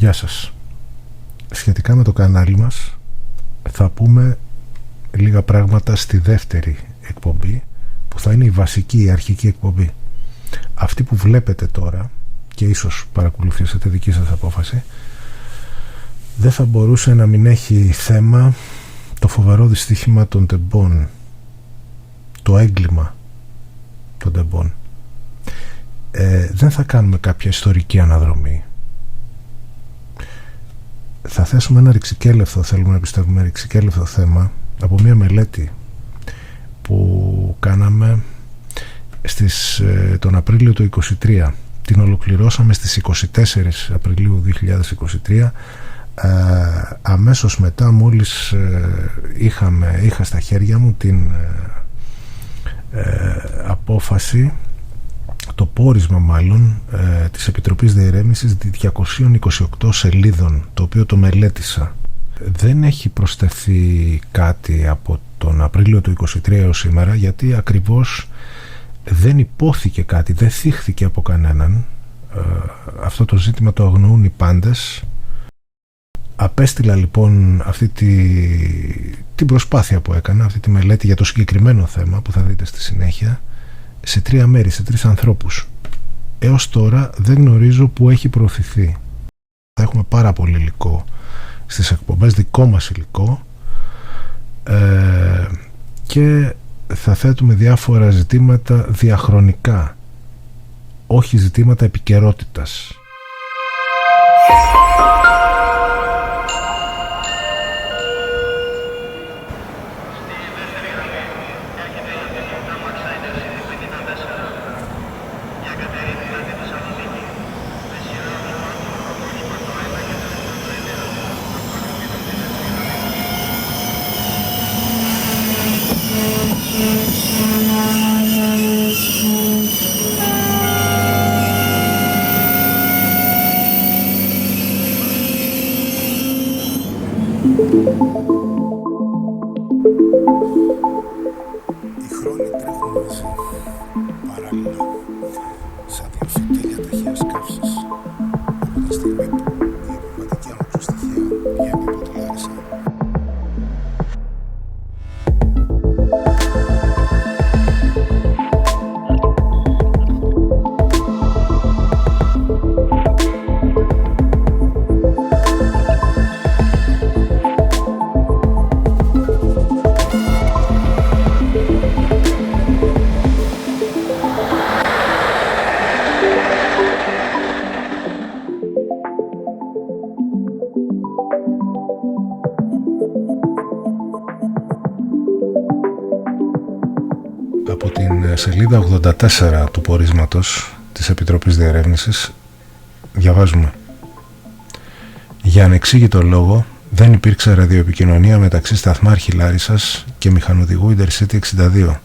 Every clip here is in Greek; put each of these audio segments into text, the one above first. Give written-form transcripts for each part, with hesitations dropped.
Γεια σας. Σχετικά με το κανάλι μας θα πούμε λίγα πράγματα στη δεύτερη εκπομπή, που θα είναι η βασική, η αρχική εκπομπή. Αυτή που βλέπετε τώρα, και ίσως παρακολουθήσετε, δική σας απόφαση, δεν θα μπορούσε να μην έχει θέμα το φοβερό δυστύχημα των τεμπών, το έγκλημα των τεμπών. Δεν θα κάνουμε κάποια ιστορική αναδρομή. Θα θέσουμε ένα ρηξικέλευθο, θέλουμε να πιστεύουμε, ρηξικέλευθο θέμα από μια μελέτη που κάναμε τον Απρίλιο του 2023. Την ολοκληρώσαμε στις 24 Απριλίου 2023, αμέσως μετά, μόλις είχα στα χέρια μου την απόφαση, το πόρισμα μάλλον της Επιτροπής Διερεύνησης 228 σελίδων, το οποίο το μελέτησα. Δεν έχει προσθεθεί κάτι από τον Απρίλιο του 2023 έως σήμερα, γιατί ακριβώς δεν υπόθηκε κάτι, δεν θίχθηκε από κανέναν. Αυτό το ζήτημα το αγνοούν οι πάντες. Απέστειλα λοιπόν αυτή την προσπάθεια που έκανα, αυτή τη μελέτη για το συγκεκριμένο θέμα που θα δείτε στη συνέχεια, σε 3 μέρη, σε 3 ανθρώπους. Έως τώρα δεν γνωρίζω που έχει προωθηθεί. Θα έχουμε πάρα πολύ υλικό στις εκπομπές, δικό μας υλικό, και θα θέτουμε διάφορα ζητήματα διαχρονικά, όχι ζητήματα επικαιρότητας. Σελίδα 84 του πορίσματος της Επιτροπής Διερεύνησης διαβάζουμε: για ανεξήγητο λόγο δεν υπήρξε ραδιοεπικοινωνία μεταξύ σταθμάρχη Λάρισσας και μηχανοδηγού Intercity 62,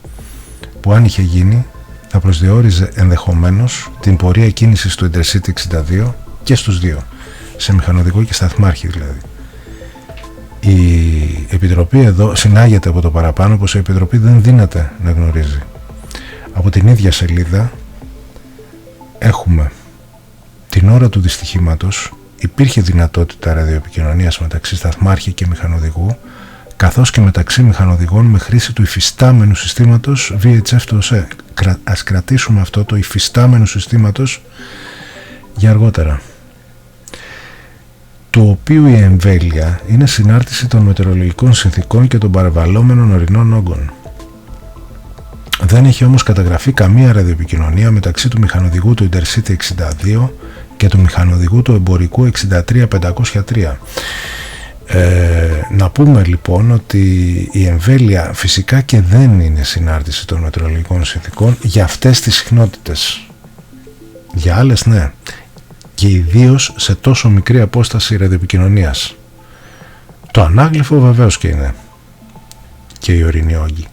που αν είχε γίνει θα προσδιόριζε ενδεχομένως την πορεία κίνησης του Intercity 62 και στους δύο, σε μηχανοδηγό και σταθμάρχη δηλαδή. Η Επιτροπή εδώ συνάγεται από το παραπάνω πως η Επιτροπή δεν δύναται να γνωρίζει. Από την ίδια σελίδα έχουμε την ώρα του δυστυχήματος υπήρχε δυνατότητα ραδιοεπικοινωνίας μεταξύ σταθμάρχη και μηχανοδηγού, καθώς και μεταξύ μηχανοδηγών με χρήση του υφιστάμενου συστήματος VHF του ΟΣΕ. Ας κρατήσουμε αυτό το υφιστάμενου συστήματος για αργότερα, το οποίο η εμβέλεια είναι συνάρτηση των μετεωρολογικών συνθήκων και των παρεμβαλλόμενων ορεινών όγκων. Δεν έχει όμως καταγραφεί καμία ραδιοεπικοινωνία μεταξύ του μηχανοδηγού του Intercity 62 και του μηχανοδηγού του εμπορικού 63503. Να πούμε λοιπόν ότι η εμβέλεια φυσικά και δεν είναι συνάρτηση των μετεωρολογικών συνθήκων για αυτές τις συχνότητες. Για άλλες ναι, και ιδίως σε τόσο μικρή απόσταση ραδιοεπικοινωνίας. Το ανάγλυφο βεβαίως και είναι, και οι ορεινοί όγκοι.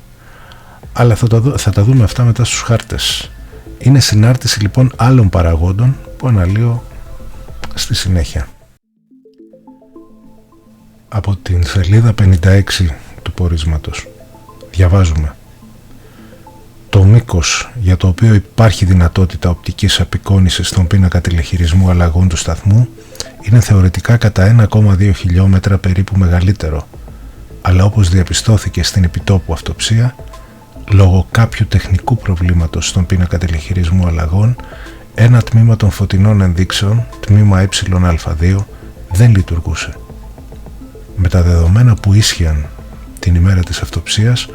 Αλλά θα τα δούμε αυτά μετά στους χάρτες. Είναι συνάρτηση λοιπόν άλλων παραγόντων που αναλύω στη συνέχεια. Από την σελίδα 56 του πορίσματος διαβάζουμε: Το μήκος για το οποίο υπάρχει δυνατότητα οπτικής απεικόνησης στον πίνακα τηλεχειρισμού αλλαγών του σταθμού είναι θεωρητικά κατά 1,2 χιλιόμετρα περίπου μεγαλύτερο, αλλά όπως διαπιστώθηκε στην επιτόπου αυτοψία, λόγω κάποιου τεχνικού προβλήματος στον πίνακα τηλεχειρισμού αλλαγών, ένα τμήμα των φωτεινών ενδείξεων, τμήμα εα2, δεν λειτουργούσε. Με τα δεδομένα που ίσχυαν την ημέρα της αυτοψίας,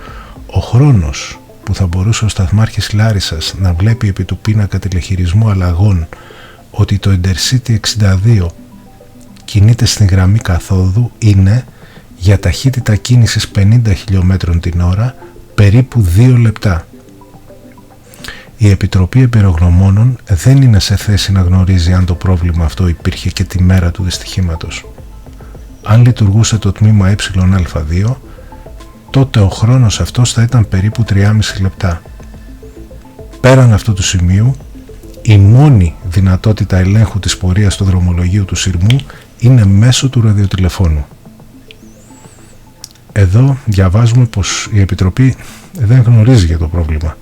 ο χρόνος που θα μπορούσε ο σταθμάρχης Λάρισσας να βλέπει επί του πίνακα τηλεχειρισμού αλλαγών ότι το Intercity 62 κινείται στην γραμμή καθόδου είναι, για ταχύτητα κίνησης 50 χιλιόμετρων την ώρα, περίπου 2 λεπτά. Η Επιτροπή Εμπειρογνωμόνων δεν είναι σε θέση να γνωρίζει αν το πρόβλημα αυτό υπήρχε και τη μέρα του δυστυχήματος. Αν λειτουργούσε το τμήμα εα2, τότε ο χρόνος αυτός θα ήταν περίπου 3,5 λεπτά. Πέραν αυτού του σημείου, η μόνη δυνατότητα ελέγχου της πορείας του δρομολογίου του σειρμού είναι μέσω του ραδιοτηλεφώνου. Εδώ διαβάζουμε πως η Επιτροπή δεν γνωρίζει για το πρόβλημα.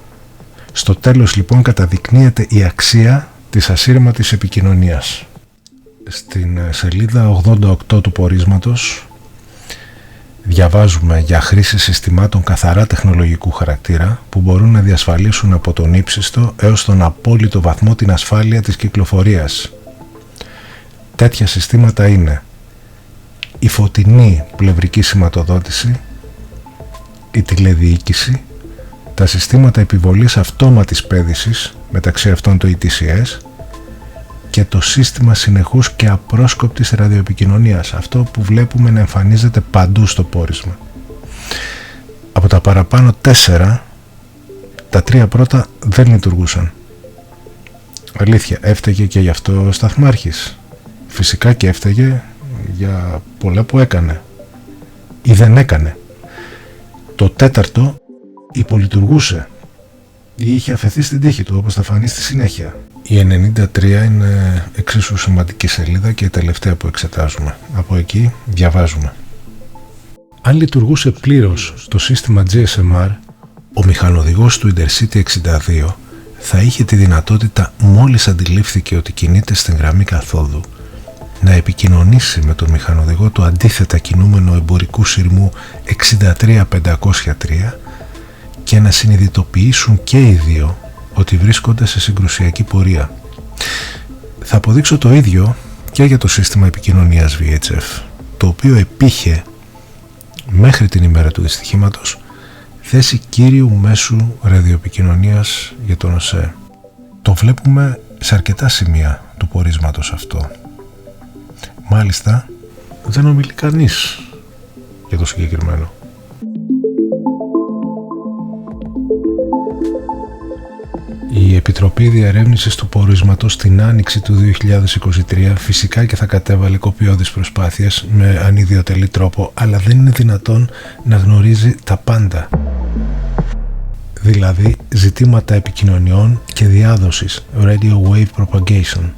Στο τέλος λοιπόν καταδεικνύεται η αξία της ασύρματης επικοινωνίας. Στην σελίδα 88 του πορίσματος διαβάζουμε για χρήση συστημάτων καθαρά τεχνολογικού χαρακτήρα που μπορούν να διασφαλίσουν από τον ύψιστο έως τον απόλυτο βαθμό την ασφάλεια της κυκλοφορίας. Τέτοια συστήματα είναι η φωτεινή πλευρική σηματοδότηση, η τηλεδιοίκηση, τα συστήματα επιβολής αυτόματης πέδησης, μεταξύ αυτών το ETCS, και το σύστημα συνεχούς και απρόσκοπτης ραδιοεπικοινωνίας, αυτό που βλέπουμε να εμφανίζεται παντού στο πόρισμα. Από τα παραπάνω 4, τα 3 πρώτα δεν λειτουργούσαν. Αλήθεια, έφταιγε και γι' αυτό ο σταθμάρχης. Φυσικά και έφταιγε για πολλά που έκανε ή δεν έκανε. Το 4 υπολειτουργούσε ή είχε αφαιθεί στην τύχη του, όπως θα φανεί στη συνέχεια. Η 93 είναι εξίσου σημαντική σελίδα και η τελευταία που εξετάζουμε. Από εκεί διαβάζουμε. Αν λειτουργούσε πλήρως το σύστημα GSMR, ο μηχανοδηγός του Intercity 62 θα είχε τη δυνατότητα, μόλις αντιλήφθηκε ότι κινείται στην γραμμή καθόδου, να επικοινωνήσει με τον μηχανοδηγό του αντίθετα κινούμενο εμπορικού σειρμού 63503 και να συνειδητοποιήσουν και οι δύο ότι βρίσκονται σε συγκρουσιακή πορεία. Θα αποδείξω το ίδιο και για το σύστημα επικοινωνίας VHF, το οποίο επείχε μέχρι την ημέρα του δυστυχήματος θέση κύριου μέσου ραδιοεπικοινωνίας για τον ΟΣΕ. Το βλέπουμε σε αρκετά σημεία του πορίσματος αυτό. Μάλιστα, δεν ομιλεί κανείς για το συγκεκριμένο. Η Επιτροπή Διερεύνησης του Πορίσματος την άνοιξη του 2023 φυσικά και θα κατέβαλε κοπιώδεις προσπάθειες με ανιδιοτελή τρόπο, αλλά δεν είναι δυνατόν να γνωρίζει τα πάντα. Δηλαδή ζητήματα επικοινωνιών και διάδοσης, radio wave propagation.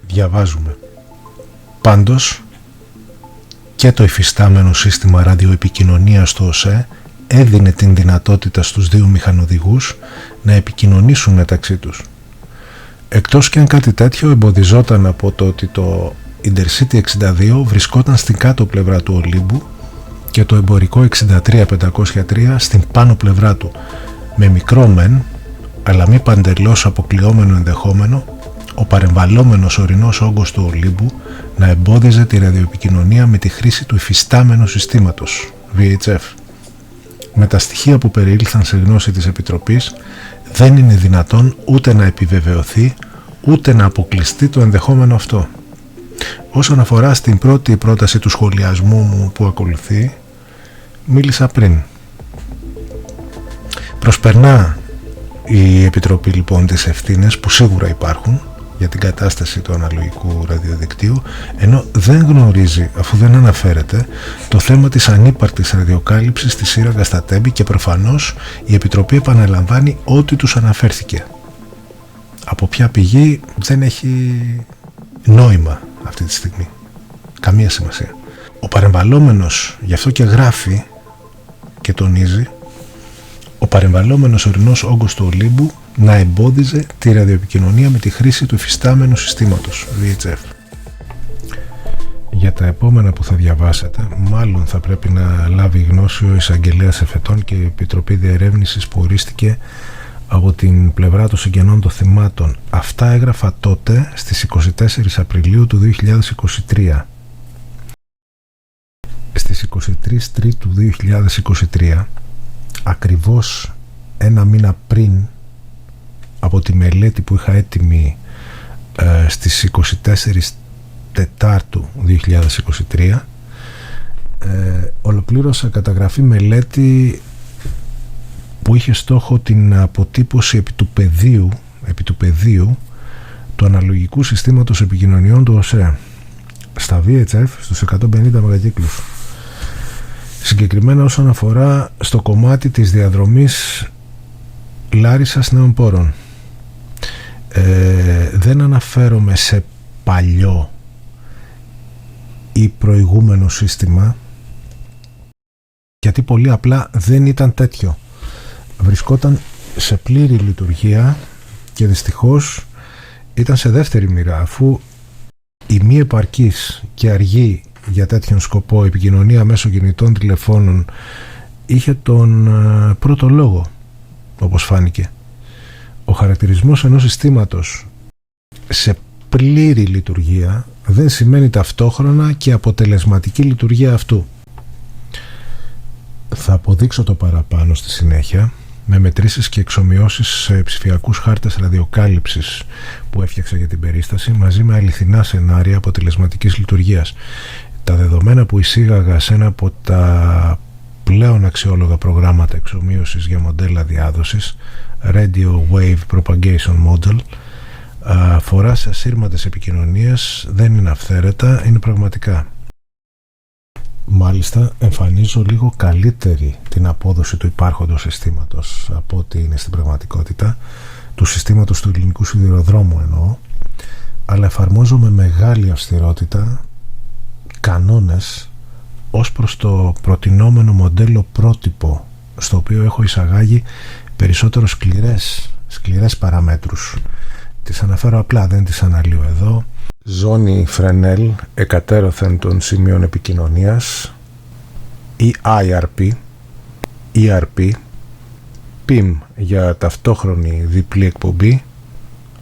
Διαβάζουμε. Πάντως και το υφιστάμενο σύστημα ραδιοεπικοινωνίας του ΟΣΕ έδινε την δυνατότητα στους δύο μηχανοδηγούς να επικοινωνήσουν μεταξύ τους. Εκτός και αν κάτι τέτοιο εμποδιζόταν από το ότι το Intercity 62 βρισκόταν στην κάτω πλευρά του Ολύμπου και το εμπορικό 63503 στην πάνω πλευρά του, με μικρό μεν, αλλά μη παντελώς αποκλειόμενο ενδεχόμενο, ο παρεμβαλλόμενος ορεινός όγκος του Ολύμπου να εμπόδιζε τη ραδιοεπικοινωνία με τη χρήση του υφιστάμενου συστήματος VHF. Με τα στοιχεία που περιήλθαν σε γνώση της Επιτροπής, δεν είναι δυνατόν ούτε να επιβεβαιωθεί ούτε να αποκλειστεί το ενδεχόμενο αυτό. Όσον αφορά στην πρώτη πρόταση του σχολιασμού μου που ακολουθεί, μίλησα πριν. Προσπερνά η Επιτροπή λοιπόν τις ευθύνες που σίγουρα υπάρχουν για την κατάσταση του αναλογικού ραδιοδικτύου, ενώ δεν γνωρίζει, αφού δεν αναφέρεται, το θέμα της ανύπαρκτης ραδιοκάλυψης στη σύραγγα στα Τέμπη, και προφανώς η Επιτροπή επαναλαμβάνει ό,τι τους αναφέρθηκε. Από ποια πηγή δεν έχει νόημα αυτή τη στιγμή. Καμία σημασία. Ο παρεμβαλλόμενος, γι' αυτό και γράφει και τονίζει, ο παρεμβαλλόμενος ορεινός όγκος του Ολύμπου να εμπόδιζε τη ραδιοεπικοινωνία με τη χρήση του υφιστάμενου συστήματος VHF. Για τα επόμενα που θα διαβάσετε, μάλλον θα πρέπει να λάβει γνώση ο εισαγγελέας εφετών και η Επιτροπή Διερεύνησης που ορίστηκε από την πλευρά των συγγενών των θυμάτων. Αυτά έγραφα τότε στις 24 Απριλίου του 2023. Στις 23 Τρίτου 2023, ακριβώς ένα μήνα πριν από τη μελέτη που είχα έτοιμη στις 24 Τετάρτου 2023, ολοκλήρωσα καταγραφή μελέτη που είχε στόχο την αποτύπωση επί του πεδίου του αναλογικού συστήματος επικοινωνιών του ΟΣΕ στα VHF στους 150 μεγακύκλους. Συγκεκριμένα όσον αφορά στο κομμάτι της διαδρομής Λάρισσας Νέων Πόρων. Δεν αναφέρομαι σε παλιό ή προηγούμενο σύστημα, γιατί πολύ απλά δεν ήταν τέτοιο. Βρισκόταν σε πλήρη λειτουργία και δυστυχώς ήταν σε δεύτερη μοίρα, αφού η μη επαρκής και αργή για τέτοιον σκοπό επικοινωνία μέσω κινητών τηλεφώνων είχε τον πρώτο λόγο, όπως φάνηκε. Ο χαρακτηρισμός ενός συστήματος σε πλήρη λειτουργία δεν σημαίνει ταυτόχρονα και αποτελεσματική λειτουργία αυτού. Θα αποδείξω το παραπάνω στη συνέχεια με μετρήσεις και εξομοιώσεις σε ψηφιακούς χάρτες ραδιοκάλυψης που έφτιαξα για την περίσταση, μαζί με αληθινά σενάρια αποτελεσματικής λειτουργίας. Τα δεδομένα που εισήγαγα σε ένα από τα πλέον αξιόλογα προγράμματα εξομοίωσης για μοντέλα διάδοσης, Radio Wave Propagation Model, αφορά σε ασύρματες επικοινωνίες, δεν είναι αυθαίρετα, είναι πραγματικά. Μάλιστα εμφανίζω λίγο καλύτερη την απόδοση του υπάρχοντος συστήματος από ό,τι είναι στην πραγματικότητα, του συστήματος του ελληνικού σιδηροδρόμου εννοώ, αλλά εφαρμόζω με μεγάλη αυστηρότητα κανόνες ως προς το προτινόμενο μοντέλο πρότυπο, στο οποίο έχω εισαγάγει περισσότερο σκληρές παραμέτρους. Τις αναφέρω απλά, δεν τις αναλύω εδώ. Ζώνη Φρενέλ εκατέρωθεν των σημείων επικοινωνίας, ή IRP, ERP, PIM για ταυτόχρονη διπλή εκπομπή,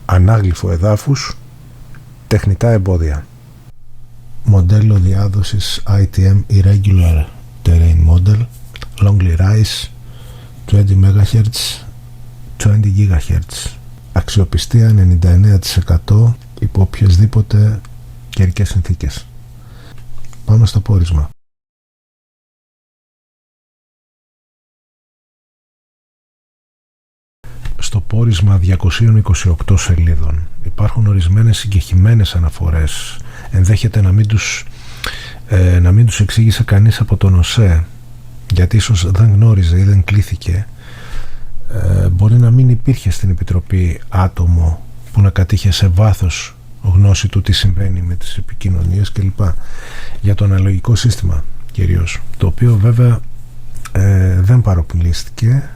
ανάγλυφο εδάφους, τεχνητά εμπόδια. Μοντέλο διάδοσης ITM Irregular Terrain Model, Longly Rise, 20 MHz, 20 GHz. Αξιοπιστία 99% υπό οποιασδήποτε καιρικές συνθήκες. Πάμε στο πόρισμα. Στο πόρισμα 228 σελίδων υπάρχουν ορισμένες συγκεκριμένες αναφορές. Ενδέχεται να μην τους εξήγησε κανείς από τον ΟΣΕ, γιατί ίσως δεν γνώριζε ή δεν κλήθηκε. Μπορεί να μην υπήρχε στην Επιτροπή άτομο που να κατήχε σε βάθος γνώση του τι συμβαίνει με τις επικοινωνίες κλπ. Για το αναλογικό σύστημα κυρίως, το οποίο βέβαια δεν παροπλίστηκε,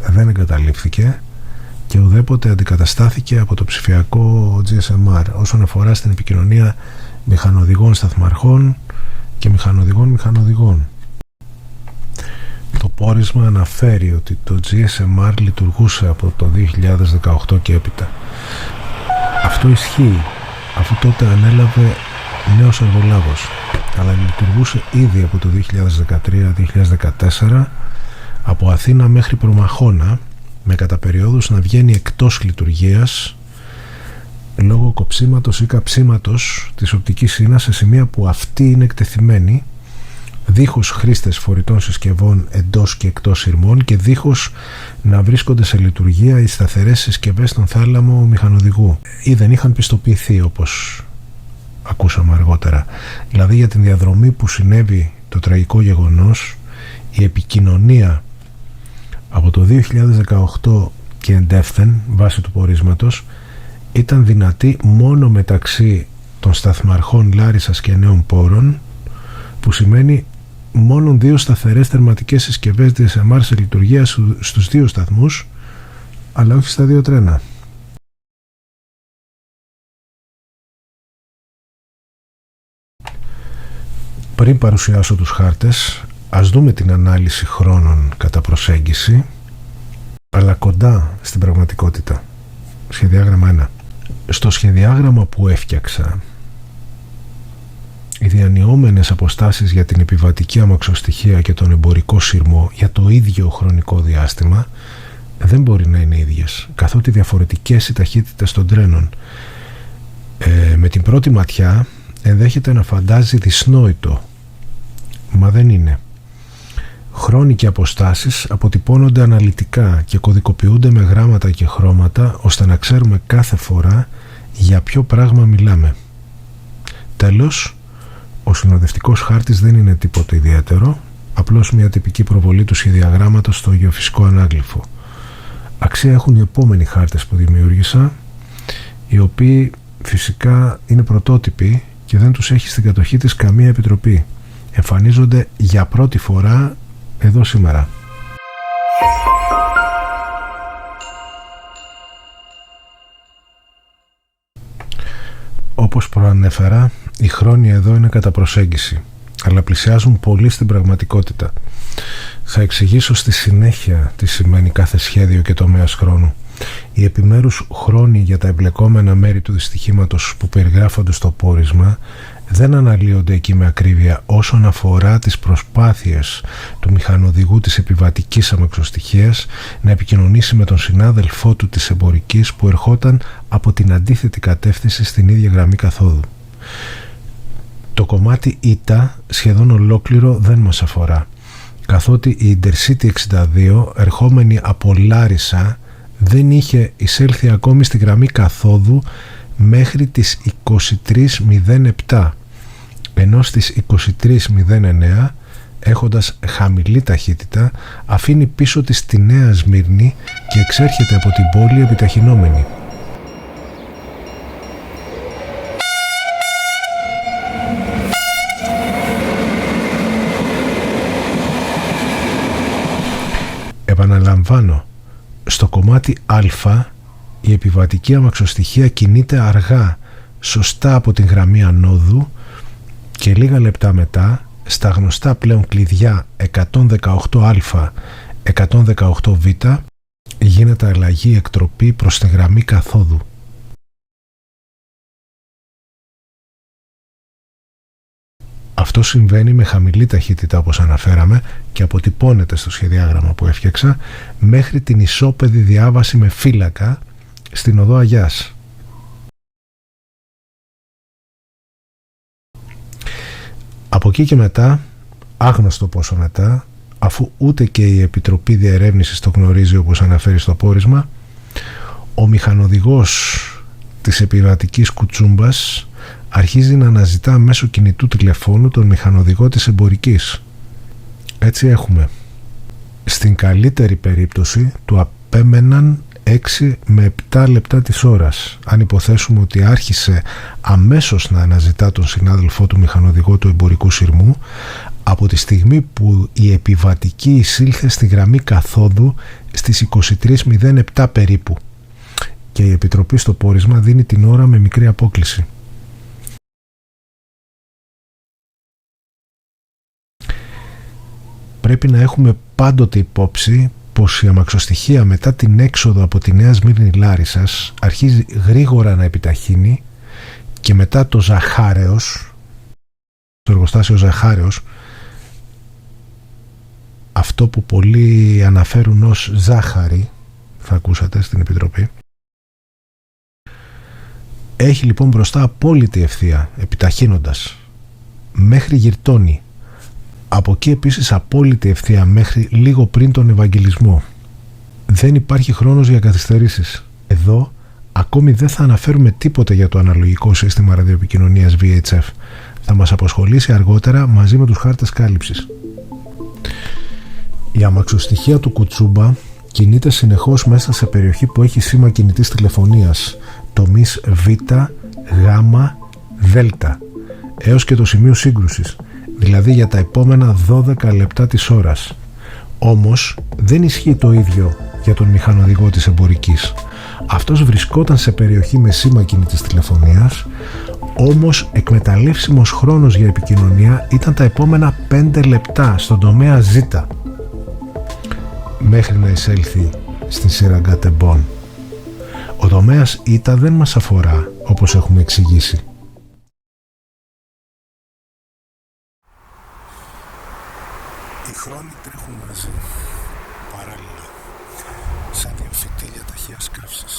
δεν εγκαταλείφθηκε και ουδέποτε αντικαταστάθηκε από το ψηφιακό GSMR όσον αφορά στην επικοινωνία μηχανοδηγών σταθμαρχών και μηχανοδηγών. Το πόρισμα αναφέρει ότι το GSMR λειτουργούσε από το 2018 και έπειτα. Αυτό ισχύει αφού τότε ανέλαβε νέος εργολάβος, αλλά λειτουργούσε ήδη από το 2013-2014 από Αθήνα μέχρι Προμαχώνα, με κατά περιόδους να βγαίνει εκτός λειτουργίας λόγω κοψίματος ή καψίματος της οπτικής σύνας σε σημεία που αυτή είναι εκτεθειμένη, δίχως χρήστες φορητών συσκευών εντός και εκτός σειρμών και δίχως να βρίσκονται σε λειτουργία οι σταθερές συσκευές στον θάλαμο μηχανοδηγού ή δεν είχαν πιστοποιηθεί, όπως ακούσαμε αργότερα. Δηλαδή για την διαδρομή που συνέβη το τραγικό γεγονός, η επικοινωνία από το 2018 και εντεύθεν βάσει του πορίσματος ήταν δυνατή μόνο μεταξύ των σταθμαρχών Λάρισσας και Νέων Πόρων, που σημαίνει μόνο 2 σταθερές τερματικές συσκευές DSMR σε λειτουργία στους 2 σταθμούς, αλλά όχι στα 2 τρένα. Πριν παρουσιάσω τους χάρτες, ας δούμε την ανάλυση χρόνων κατά προσέγγιση, αλλά κοντά στην πραγματικότητα. Σχεδιάγραμμα 1. Στο σχεδιάγραμμα που έφτιαξα, οι διανυόμενες αποστάσεις για την επιβατική αμαξοστοιχεία και τον εμπορικό σειρμό για το ίδιο χρονικό διάστημα δεν μπορεί να είναι ίδιες, καθότι διαφορετικές οι ταχύτητες των τρένων. Με την πρώτη ματιά ενδέχεται να φαντάζει δυσνόητο, μα δεν είναι. Χρόνοι και αποστάσεις αποτυπώνονται αναλυτικά και κωδικοποιούνται με γράμματα και χρώματα ώστε να ξέρουμε κάθε φορά για ποιο πράγμα μιλάμε. Τέλος, ο συνοδευτικός χάρτης δεν είναι τίποτα ιδιαίτερο, απλώς μια τυπική προβολή του σχεδιαγράμματος στο γεωφυσικό ανάγλυφο. Αξία έχουν οι επόμενοι χάρτες που δημιούργησα, οι οποίοι φυσικά είναι πρωτότυποι και δεν τους έχει στην κατοχή της καμία επιτροπή. Εμφανίζονται για πρώτη φορά εδώ σήμερα. Όπως προανέφερα, οι χρόνοι εδώ είναι κατά προσέγγιση, αλλά πλησιάζουν πολύ στην πραγματικότητα. Θα εξηγήσω στη συνέχεια τι σημαίνει κάθε σχέδιο και τομέας χρόνου. Οι επιμέρους χρόνοι για τα εμπλεκόμενα μέρη του δυστυχήματος που περιγράφονται στο πόρισμα δεν αναλύονται εκεί με ακρίβεια όσον αφορά τις προσπάθειες του μηχανοδηγού της επιβατικής αμαξοστοιχείας να επικοινωνήσει με τον συνάδελφό του της εμπορικής που ερχόταν από την αντίθετη κατεύθυνση στην ίδια γραμμή καθόδου. Το κομμάτι ΙΤΑ σχεδόν ολόκληρο δεν μας αφορά, καθότι η Intercity 62 ερχόμενη από Λάρισα δεν είχε εισέλθει ακόμη στη γραμμή καθόδου μέχρι τις 23.07, ενώ στις 23.09 έχοντας χαμηλή ταχύτητα αφήνει πίσω της τη Νέα Σμύρνη και εξέρχεται από την πόλη επιταχυνόμενη. Επαναλαμβάνω, στο κομμάτι Α η επιβατική αμαξοστοιχεία κινείται αργά σωστά από την γραμμή ανόδου και λίγα λεπτά μετά στα γνωστά πλέον κλειδιά 118α, 118β γίνεται αλλαγή εκτροπή προς την γραμμή καθόδου. Αυτό συμβαίνει με χαμηλή ταχύτητα όπως αναφέραμε και αποτυπώνεται στο σχεδιάγραμμα που έφτιαξα μέχρι την ισόπεδη διάβαση με φύλακα στην οδό Αγιάς. Από εκεί και μετά, άγνωστο πόσο μετά, αφού ούτε και η Επιτροπή Διερεύνησης το γνωρίζει όπως αναφέρει στο πόρισμα, ο μηχανοδηγός της επιβατικής κουτσούμπας αρχίζει να αναζητά μέσω κινητού τηλεφώνου τον μηχανοδηγό της εμπορικής. Έτσι έχουμε. Στην καλύτερη περίπτωση του απέμεναν 6 με 7 λεπτά της ώρας. Αν υποθέσουμε ότι άρχισε αμέσως να αναζητά τον συνάδελφό του μηχανοδηγό του εμπορικού σειρμού από τη στιγμή που η επιβατική εισήλθε στη γραμμή καθόδου στις 23:07 περίπου, και η Επιτροπή στο πόρισμα δίνει την ώρα με μικρή απόκλιση. Πρέπει να έχουμε πάντοτε υπόψη πως η αμαξοστοιχεία μετά την έξοδο από τη Νέα Σμύρνη Λάρισσας αρχίζει γρήγορα να επιταχύνει, και μετά το Ζαχάρεως, το εργοστάσιο Ζαχάρεως, αυτό που πολλοί αναφέρουν ως ζάχαρη, θα ακούσατε στην Επιτροπή, έχει λοιπόν μπροστά απόλυτη ευθεία επιταχύνοντας μέχρι Γυρτώνη. Από εκεί επίσης απόλυτη ευθεία μέχρι λίγο πριν τον Ευαγγελισμό. Δεν υπάρχει χρόνος για καθυστερήσεις. Εδώ ακόμη δεν θα αναφέρουμε τίποτε για το αναλογικό σύστημα ραδιοεπικοινωνίας VHF. Θα μας απασχολήσει αργότερα μαζί με τους χάρτες κάλυψης. Η αμαξοστοιχεία του Κουτσούμπα κινείται συνεχώς μέσα σε περιοχή που έχει σήμα κινητής τηλεφωνίας, τομείς Β, Γ, Δ, έως και το σημείο σύγκρουσης, δηλαδή για τα επόμενα 12 λεπτά της ώρας. Όμως δεν ισχύει το ίδιο για τον μηχανοδηγό της εμπορικής. Αυτός βρισκόταν σε περιοχή με σήμα κινητής τηλεφωνίας, όμως εκμεταλλεύσιμος χρόνος για επικοινωνία ήταν τα επόμενα 5 λεπτά στον τομέα Ζ, μέχρι να εισέλθει στην σύραγγα Τεμπών. Ο τομέας Ι δεν μας αφορά, όπως έχουμε εξηγήσει. Οι χρόνοι τρέχουν μαζί, παράλληλα, σαν δύο φυτίλια ταχείας καύσης.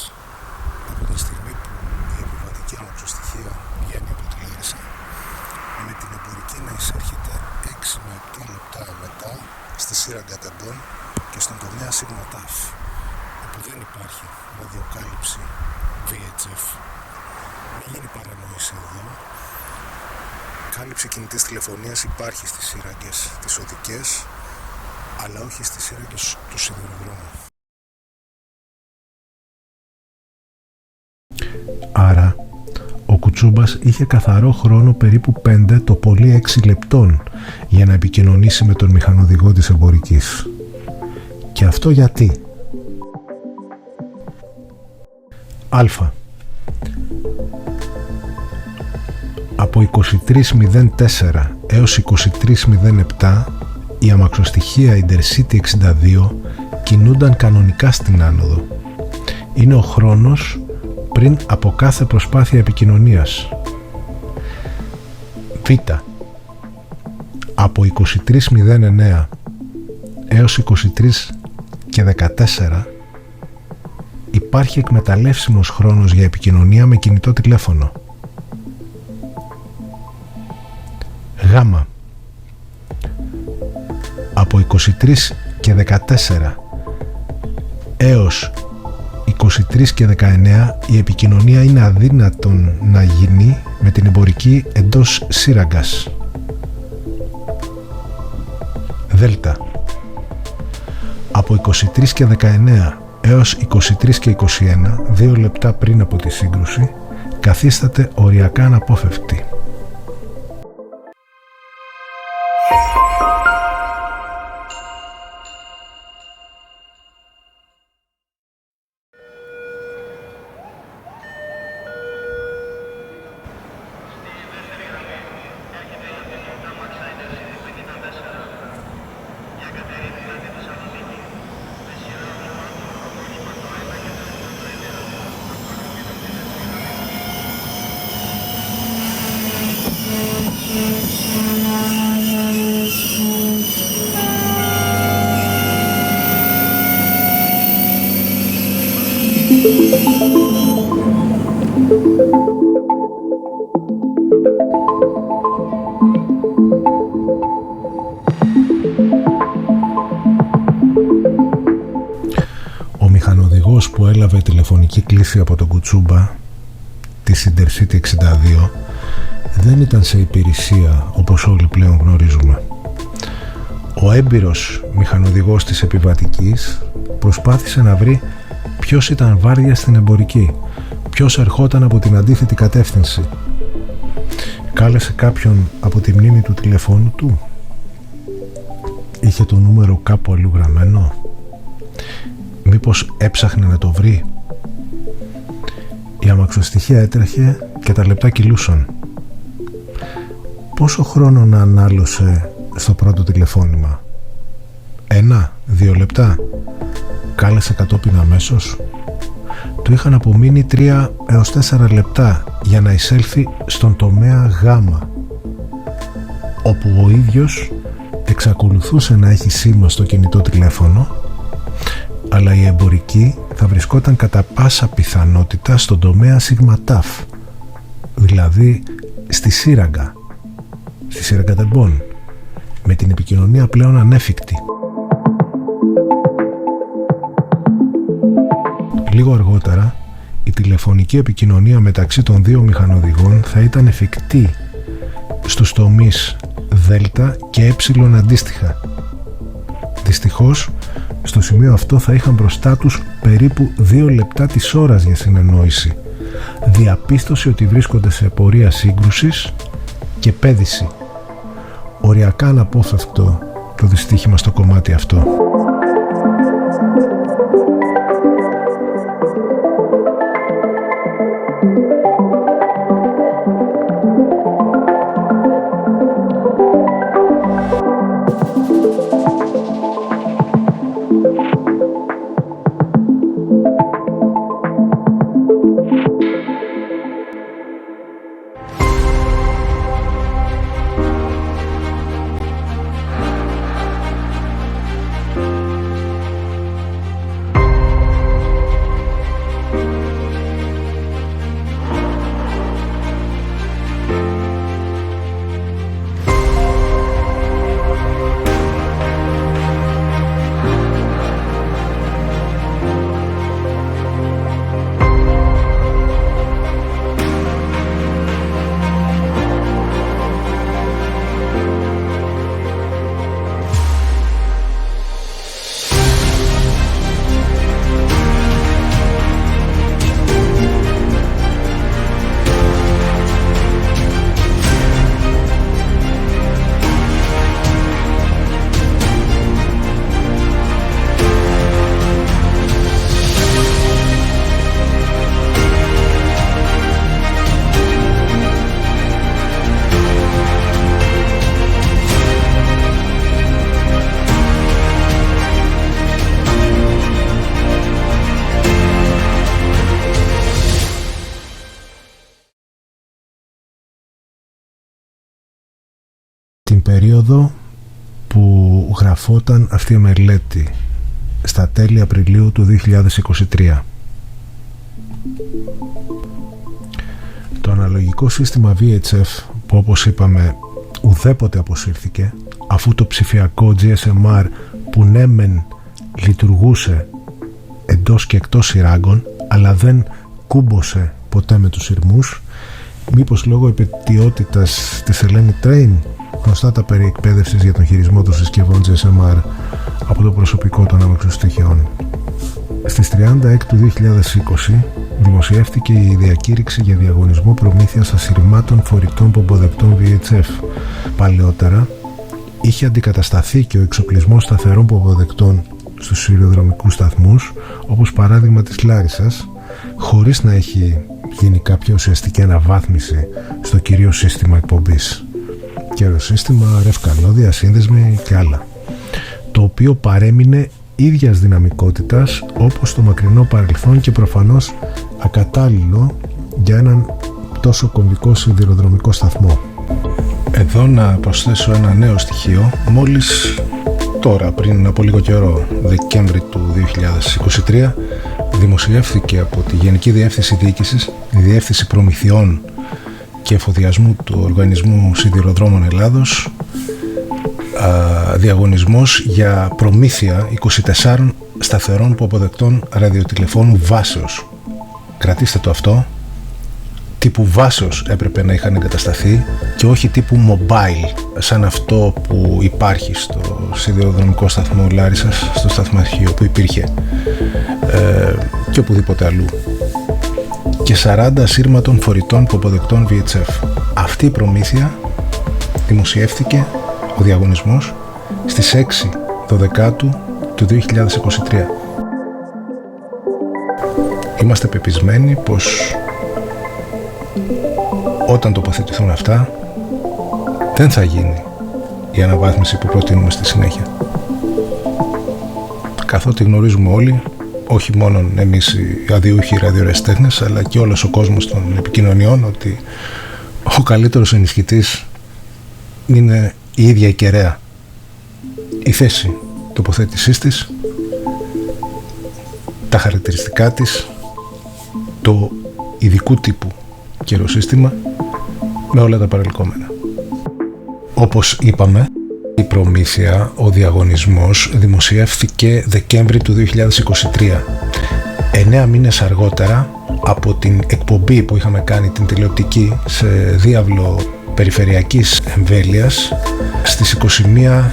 Από τη στιγμή που η επιβατική αμαξοστοιχεία βγαίνει από τη Λάρισα, με την εμπορική να εισέρχεται 6 με 7 λεπτά μετά στη σύραγγα Τεμπών και στον τομέα Σίγμα Τάφ, όπου δεν υπάρχει ραδιοκάλυψη VHF. Μην γίνει παρανόηση εδώ. Κάλυψη κινητής τηλεφωνίας υπάρχει στις σύραγγες τις οδικές, αλλά όχι στις σύραγγες του σιδηροδρόμου. Άρα, ο Κουτσούμπας είχε καθαρό χρόνο περίπου 5 το πολύ 6 λεπτών για να επικοινωνήσει με τον μηχανοδηγό της εμπορικής. Και αυτό γιατί? Α. Από 23.04 έως 23.07 η αμαξοστοιχεία Intercity 62 κινούνταν κανονικά στην άνοδο. Είναι ο χρόνος πριν από κάθε προσπάθεια επικοινωνίας. Β. Από 23.09 έως 23.14 υπάρχει εκμεταλλεύσιμος χρόνος για επικοινωνία με κινητό τηλέφωνο. Γ. Από 23.14 έως 23.19 η επικοινωνία είναι αδύνατον να γίνει με την εμπορική εντός σύραγγας. Δ. Από 23.19 έως 23.21, 2 λεπτά πριν από τη σύγκρουση, καθίσταται οριακά αναπόφευκτη. Ο μηχανοδηγός που έλαβε τηλεφωνική κλήση από τον Κουτσούμπα της Intercity 62 δεν ήταν σε υπηρεσία όπως όλοι πλέον γνωρίζουμε. Ο έμπειρος μηχανοδηγός της επιβατικής προσπάθησε να βρει ποιος ήταν βάρδια στην εμπορική, ποιος ερχόταν από την αντίθετη κατεύθυνση. Κάλεσε κάποιον από τη μνήμη του τηλεφώνου του. Είχε το νούμερο κάπου αλλού γραμμένο. Μήπως έψαχνε να το βρει. Η αμαξοστοιχεία έτρεχε και τα λεπτά κυλούσαν. Πόσο χρόνο να ανάλωσε στο πρώτο τηλεφώνημα? 1-2 λεπτά. Κάλεσε κατόπιν αμέσως. Του είχαν απομείνει 3 έως 4 λεπτά για να εισέλθει στον τομέα Γ, όπου ο ίδιος εξακολουθούσε να έχει σήμα στο κινητό τηλέφωνο, αλλά η εμπορική θα βρισκόταν κατά πάσα πιθανότητα στον τομέα Σιγματάφ, δηλαδή στη Σύραγγα Τερμπών, με την επικοινωνία πλέον ανέφικτη. Λίγο αργότερα, η τηλεφωνική επικοινωνία μεταξύ των δύο μηχανοδηγών θα ήταν εφικτή στους τομείς Δέλτα και Έψιλον αντίστοιχα. Δυστυχώς, στο σημείο αυτό θα είχαν μπροστά τους περίπου 2 λεπτά της ώρας για συνεννόηση, διαπίστωση ότι βρίσκονται σε πορεία σύγκρουσης και πέδηση. Οριακά αναπόφευκτο το δυστύχημα στο κομμάτι αυτό. Την περίοδο που γραφόταν αυτή η μελέτη, στα τέλη Απριλίου του 2023. Το αναλογικό σύστημα VHF, που όπως είπαμε ουδέποτε αποσύρθηκε, αφού το ψηφιακό GSMR που ναι μεν λειτουργούσε εντός και εκτός σειράγκων, αλλά δεν κούμπωσε ποτέ με τους σειρμούς, μήπως λόγω επαιτειότητας της Hellenic Train, γνωστά τα περί εκπαίδευσης για τον χειρισμό των συσκευών GSMR από το προσωπικό των αμαξοστοιχειών. Στις 30 του 2020 δημοσιεύτηκε η διακήρυξη για διαγωνισμό προμήθειας ασυρμάτων φορητών πομποδεκτών VHF. Παλαιότερα είχε αντικατασταθεί και ο εξοπλισμός σταθερών πομποδεκτών στους σιδηροδρομικούς σταθμούς, όπως παράδειγμα της Λάρισσας, χωρίς να έχει γίνει κάποια ουσιαστική αναβάθμιση στο κυρίως σύστημα εκπομπής. Καιροσύστημα, ρευκαλώδια, σύνδεσμοι και άλλα, το οποίο παρέμεινε ίδιας δυναμικότητας όπως το μακρινό παρελθόν και προφανώς ακατάλληλο για έναν τόσο κομβικό σιδηροδρομικό σταθμό. Εδώ να προσθέσω ένα νέο στοιχείο. Μόλις τώρα, πριν από λίγο καιρό, Δεκέμβρη του 2023, δημοσιεύθηκε από τη Γενική Διεύθυνση Διοίκησης, η Διεύθυνση Προμηθειών και Εφοδιασμού του Οργανισμού Σιδηροδρόμων Ελλάδος, διαγωνισμός για προμήθεια 24 σταθερών που αποδεκτών ραδιοτηλεφώνου βάσεως. Κρατήστε το αυτό, τύπου βάσεως έπρεπε να είχαν εγκατασταθεί και όχι τύπου mobile, σαν αυτό που υπάρχει στο σιδηροδρομικό σταθμό Λάρισσας, στο σταθμαρχείο που υπήρχε και οπουδήποτε αλλού, και 40 ασύρματων φορητών που αποδεκτών VHF. Αυτή η προμήθεια δημοσιεύθηκε, ο διαγωνισμός, στις 6 Δεκάτου του 2023. Είμαστε πεπισμένοι πως όταν τοποθετηθούν αυτά δεν θα γίνει η αναβάθμιση που προτείνουμε στη συνέχεια, καθότι γνωρίζουμε όλοι, όχι μόνο εμείς οι αδιούχοι ραδιοερασιτέχνες, αλλά και όλος ο κόσμος των επικοινωνιών, ότι ο καλύτερος ενισχυτής είναι η ίδια η κεραία, η θέση τοποθέτησής της, τα χαρακτηριστικά της, το ειδικού τύπου καιροσύστημα με όλα τα παρελκόμενα. Όπως είπαμε, η προμήθεια, ο διαγωνισμός δημοσιεύθηκε Δεκέμβρη του 2023, 9 μήνες αργότερα από την εκπομπή που είχαμε κάνει την τηλεοπτική σε διάβλο περιφερειακής εμβέλειας στις 21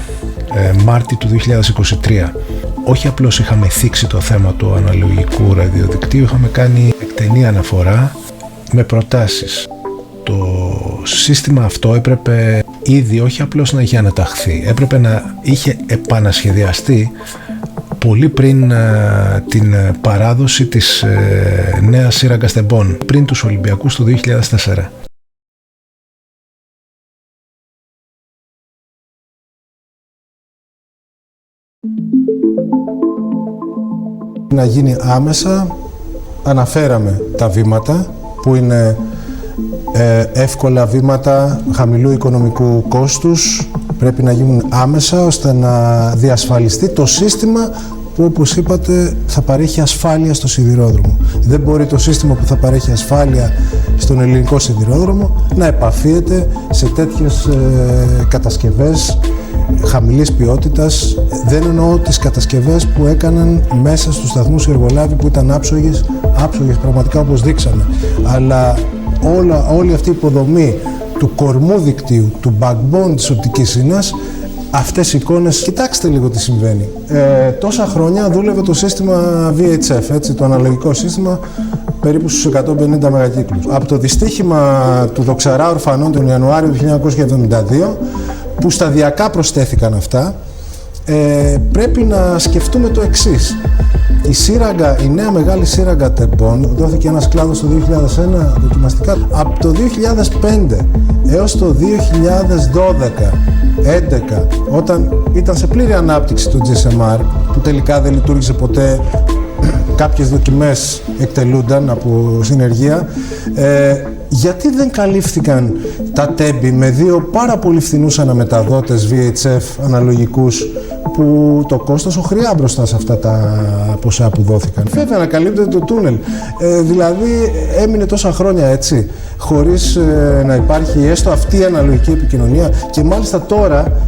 Μάρτη του 2023. Όχι απλώς είχαμε θίξει το θέμα του αναλογικού ραδιοδικτύου, είχαμε κάνει εκτενή αναφορά με προτάσεις. Το σύστημα αυτό έπρεπε ήδη όχι απλώς να είχε αναταχθεί, έπρεπε να είχε επανασχεδιαστεί πολύ πριν την παράδοση της νέας σύραγγας τεμπών, πριν τους Ολυμπιακούς του 2004. Να γίνει άμεσα, αναφέραμε τα βήματα που είναι εύκολα βήματα χαμηλού οικονομικού κόστους, πρέπει να γίνουν άμεσα ώστε να διασφαλιστεί το σύστημα που, όπως είπατε, θα παρέχει ασφάλεια στο σιδηρόδρομο. Δεν μπορεί το σύστημα που θα παρέχει ασφάλεια στον ελληνικό σιδηρόδρομο να επαφίεται σε τέτοιες κατασκευές χαμηλής ποιότητας. Δεν εννοώ τις κατασκευές που έκαναν μέσα στους σταθμούς οι εργολάβοι που ήταν άψογες πραγματικά, όπως δείξαμε. Αλλά όλη αυτή η υποδομή του κορμού δικτύου, του backbone της οπτικής ίνας, αυτές οι εικόνες, κοιτάξτε λίγο τι συμβαίνει. Τόσα χρόνια δούλευε το σύστημα VHF, έτσι, το αναλογικό σύστημα, περίπου στους 150 μεγακύκλους. Από το δυστύχημα του Δοξαρά Ορφανών τον Ιανουάριο του 1972, που σταδιακά προσθέθηκαν αυτά, πρέπει να σκεφτούμε το εξής. Η νέα μεγάλη σύραγγα τεμπών, δόθηκε ένας κλάδος το 2001 δοκιμαστικά. Από το 2005 έως το 2012-11, όταν ήταν σε πλήρη ανάπτυξη το GSMR, που τελικά δεν λειτουργήσε ποτέ, κάποιες δοκιμές εκτελούνταν από συνεργεία, γιατί δεν καλύφθηκαν τα τέμπη με δύο πάρα πολύ φθηνούς αναμεταδότες VHF αναλογικούς, που το κόστος οχριά μπροστά σε αυτά τα ποσά που δόθηκαν. Βέβαια, να καλύπτεται το τούνελ. Δηλαδή, έμεινε τόσα χρόνια έτσι, χωρίς να υπάρχει έστω αυτή η αναλογική επικοινωνία, και μάλιστα τώρα,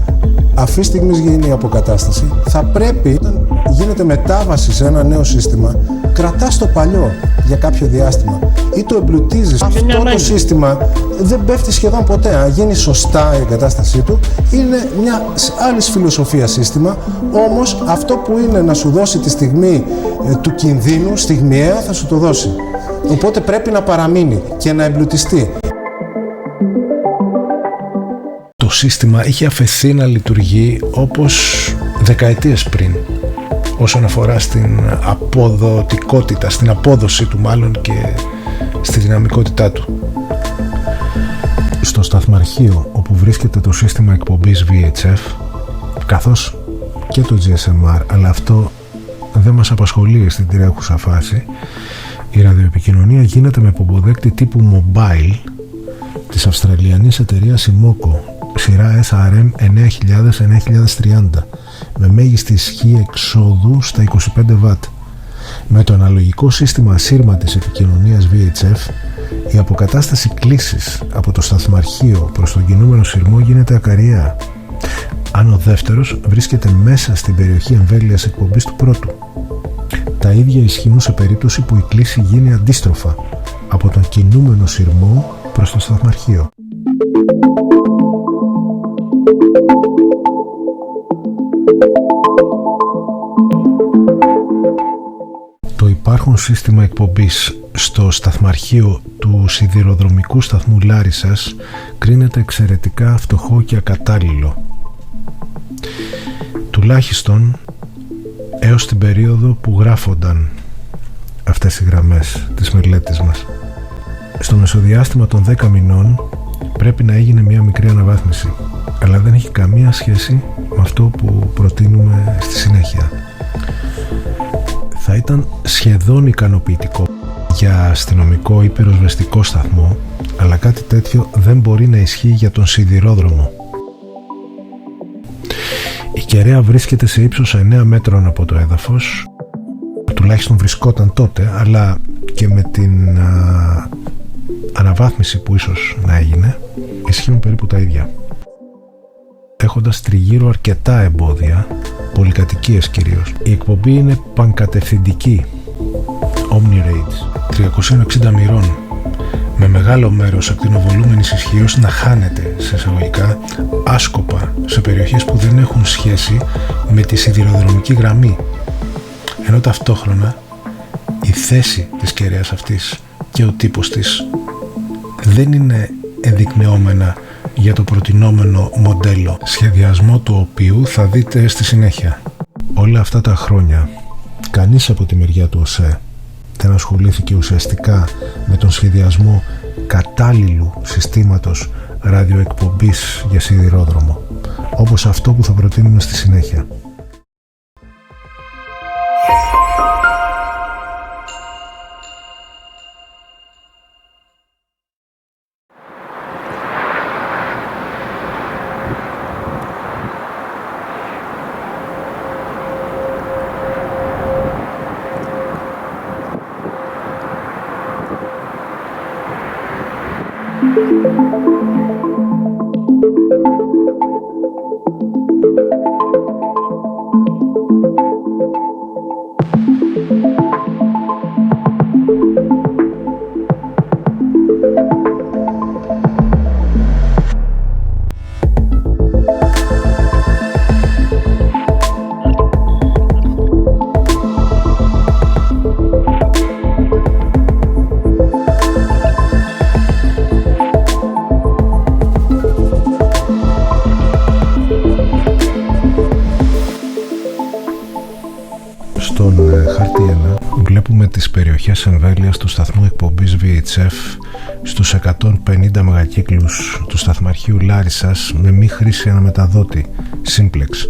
αυτή τη στιγμή γίνει η αποκατάσταση, θα πρέπει, όταν γίνεται μετάβαση σε ένα νέο σύστημα, κρατάς το παλιό για κάποιο διάστημα ή το εμπλουτίζεις. Αυτό το σύστημα δεν πέφτει σχεδόν ποτέ. Αν γίνει σωστά η εγκατάστασή του, είναι μια άλλη φιλοσοφία σύστημα, όμως αυτό που είναι να σου δώσει τη στιγμή του κινδύνου, στιγμιαία, θα σου το δώσει. Οπότε πρέπει να παραμείνει και να εμπλουτιστεί. Το σύστημα είχε αφαιθεί να λειτουργεί όπως δεκαετίες πριν, όσον αφορά στην αποδοτικότητα, στην απόδοση του μάλλον, και στη δυναμικότητά του. Στο σταθμαρχείο όπου βρίσκεται το σύστημα εκπομπής VHF, καθώς και το GSMR, αλλά αυτό δεν μας απασχολεί στην τρέχουσα φάση, η ραδιοεπικοινωνία γίνεται με πομποδέκτη τύπου mobile της αυστραλιανής εταιρείας Simoco, σειρά SRM 9000-9030, με μέγιστη ισχύ εξόδου στα 25 W. Με το αναλογικό σύστημα ασύρματης επικοινωνίας VHF, η αποκατάσταση κλήσης από το σταθμαρχείο προς τον κινούμενο σειρμό γίνεται ακαριαία, αν ο δεύτερος βρίσκεται μέσα στην περιοχή εμβέλειας εκπομπής του πρώτου. Τα ίδια ισχύουν σε περίπτωση που η κλίση γίνει αντίστροφα από τον κινούμενο σειρμό προς το σταθμαρχείο. Το υπάρχον σύστημα εκπομπής στο σταθμαρχείο του σιδηροδρομικού σταθμού Λάρισσας κρίνεται εξαιρετικά φτωχό και ακατάλληλο. Τουλάχιστον έως την περίοδο που γράφονταν αυτές οι γραμμές της μελέτης μας. Στο μεσοδιάστημα των 10 μηνών πρέπει να έγινε μια μικρή αναβάθμιση, αλλά δεν έχει καμία σχέση με αυτό που προτείνουμε στη συνέχεια. Θα ήταν σχεδόν ικανοποιητικό για αστυνομικό ή πυροσβεστικό σταθμό, αλλά κάτι τέτοιο δεν μπορεί να ισχύει για τον σιδηρόδρομο. Η κεραία βρίσκεται σε ύψος 9 μέτρων από το έδαφος, τουλάχιστον βρισκόταν τότε, αλλά και με την αναβάθμιση που ίσως να έγινε, ισχύουν περίπου τα ίδια. Έχοντας τριγύρω αρκετά εμπόδια, πολυκατοικίες κυρίως, η εκπομπή είναι πανκατευθυντική, Omni-Range, 360 μοιρών, με μεγάλο μέρος ακτινοβολούμενης ισχύως να χάνεται σε εισαγωγικά άσκοπα σε περιοχές που δεν έχουν σχέση με τη σιδηροδρομική γραμμή, ενώ ταυτόχρονα η θέση της κεραίας αυτής και ο τύπος της δεν είναι ενδεικνυόμενα για το προτινόμενο μοντέλο, σχεδιασμό του οποίου θα δείτε στη συνέχεια. Όλα αυτά τα χρόνια κανείς από τη μεριά του ΟΣΕ δεν ασχολήθηκε ουσιαστικά με τον σχεδιασμό κατάλληλου συστήματος ραδιοεκπομπής για σιδηρόδρομο, όπως αυτό που θα προτείνουμε στη συνέχεια. Στον χάρτη 1 βλέπουμε τις περιοχές εμβέλειας του σταθμού εκπομπής VHF στους 150 μεγακύκλους του σταθμαρχείου Λάρισσας με μη χρήση αναμεταδότη Simplex.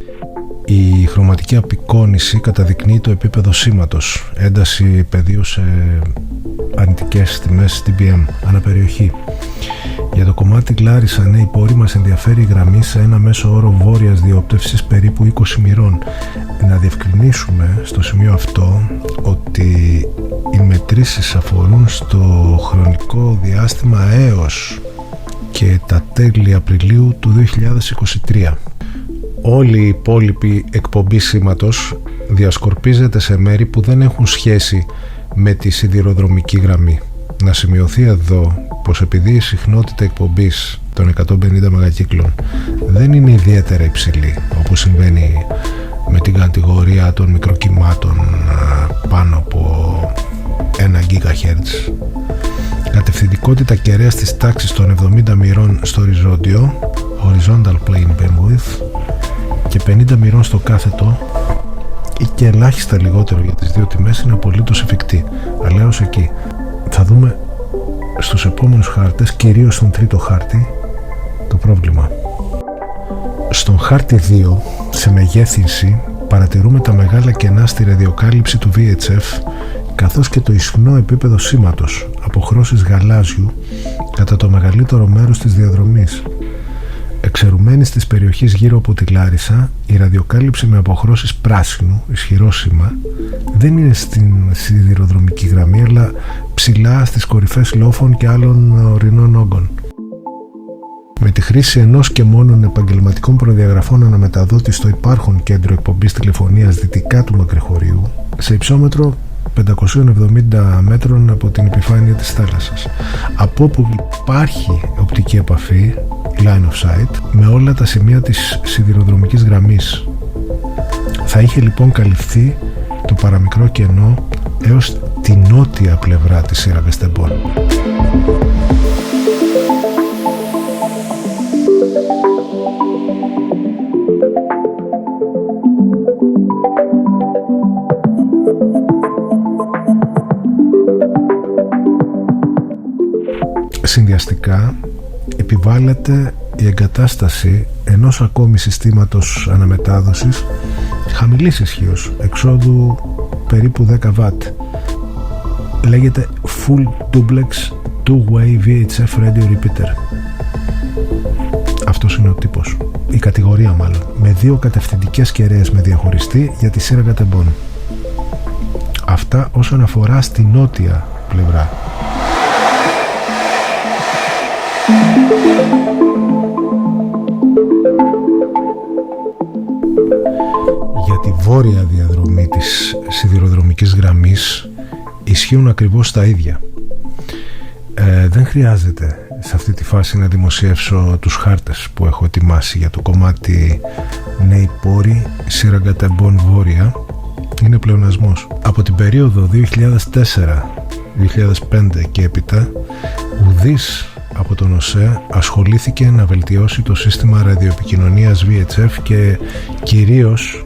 Η χρωματική απεικόνιση καταδεικνύει το επίπεδο σήματος, ένταση πεδίου σε αρνητικές τιμές dBm αναπεριοχή. Για το κομμάτι Λάρισσα, ναι, η πόρη μας ενδιαφέρει η γραμμή σε ένα μέσο όρο βόρειας διόπτευσης περίπου 20 μοιρών. Να διευκρινίσουμε στο σημείο αυτό ότι οι μετρήσεις αφορούν στο χρονικό διάστημα έως και τα τέλη Απριλίου του 2023. Όλη η υπόλοιπη εκπομπή σήματος διασκορπίζεται σε μέρη που δεν έχουν σχέση με τη σιδηροδρομική γραμμή. Να σημειωθεί εδώ πως επειδή η συχνότητα εκπομπής των 150 μεγακύκλων δεν είναι ιδιαίτερα υψηλή, όπως συμβαίνει με την κατηγορία των μικροκυμάτων πάνω από 1 GHz, κατευθυντικότητα κεραίας της τάξης των 70 μοιρών στο οριζόντιο, horizontal plane bandwidth, και 50 μοιρών στο κάθετο ή και ελάχιστα λιγότερο για τις δύο τιμές είναι απολύτως εφικτή, αλλά έως εκεί. Θα δούμε στους επόμενους χάρτες, κυρίως στον τρίτο χάρτη, το πρόβλημα. Στον χάρτη 2, σε μεγέθυνση, παρατηρούμε τα μεγάλα κενά στη ραδιοκάλυψη του VHF, καθώς και το ισχνό επίπεδο σήματος, αποχρώσεις γαλάζιου κατά το μεγαλύτερο μέρος της διαδρομής. Εξαιρουμένη της περιοχής γύρω από τη Λάρισσα, η ραδιοκάλυψη με αποχρώσεις πράσινου, ισχυρό σήμα, δεν είναι στην σιδηροδρομική γραμμή, αλλά ψηλά στις κορυφές λόφων και άλλων ορεινών όγκων. Με τη χρήση ενός και μόνον επαγγελματικών προδιαγραφών αναμεταδότη στο υπάρχον κέντρο εκπομπής τηλεφωνίας δυτικά του Μακρυχωρίου, σε υψόμετρο 570 μέτρων από την επιφάνεια της θάλασσας, από όπου υπάρχει οπτική επαφή, line of sight, με όλα τα σημεία της σιδηροδρομικής γραμμής. Θα είχε λοιπόν καλυφθεί το παραμικρό κενό έως τη νότια πλευρά της σύραγγας Τεμπών. Συνδυαστικά επιβάλλεται η εγκατάσταση ενός ακόμη συστήματος αναμετάδοσης χαμηλής ισχύως, εξόδου περίπου 10 W. Λέγεται Full Duplex Two-Way VHF Radio Repeater. Αυτός είναι ο τύπος, η κατηγορία μάλλον, με 2 κατευθυντικές κεραίες με διαχωριστή για τη σύραγγα Τεμπών. Αυτά όσον αφορά στη νότια πλευρά. Για τη βόρεια διαδρομή της σιδηροδρομικής γραμμής ισχύουν ακριβώς τα ίδια. Δεν χρειάζεται σε αυτή τη φάση να δημοσιεύσω τους χάρτες που έχω ετοιμάσει για το κομμάτι Νέοι Πόροι, σύραγγα Τεμπών Βόρεια. Είναι πλεονασμός. Από την περίοδο 2004-2005 και έπειτα, ουδής από τον ΟΣΕ ασχολήθηκε να βελτιώσει το σύστημα ραδιοεπικοινωνίας VHF και κυρίως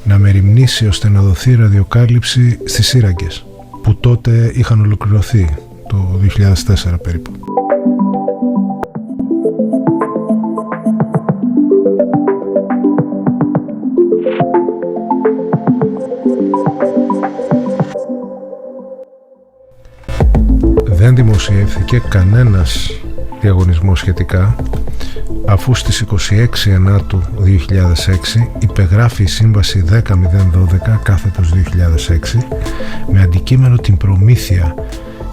να μεριμνήσει ώστε να δοθεί ραδιοκάλυψη στις σύραγγες που τότε είχαν ολοκληρωθεί το 2004 περίπου. Δεν δημοσιεύθηκε κανένας διαγωνισμός σχετικά, αφού στις 26 Ενάτου 2006 υπεγράφει η σύμβαση 10.012/2006 με αντικείμενο την προμήθεια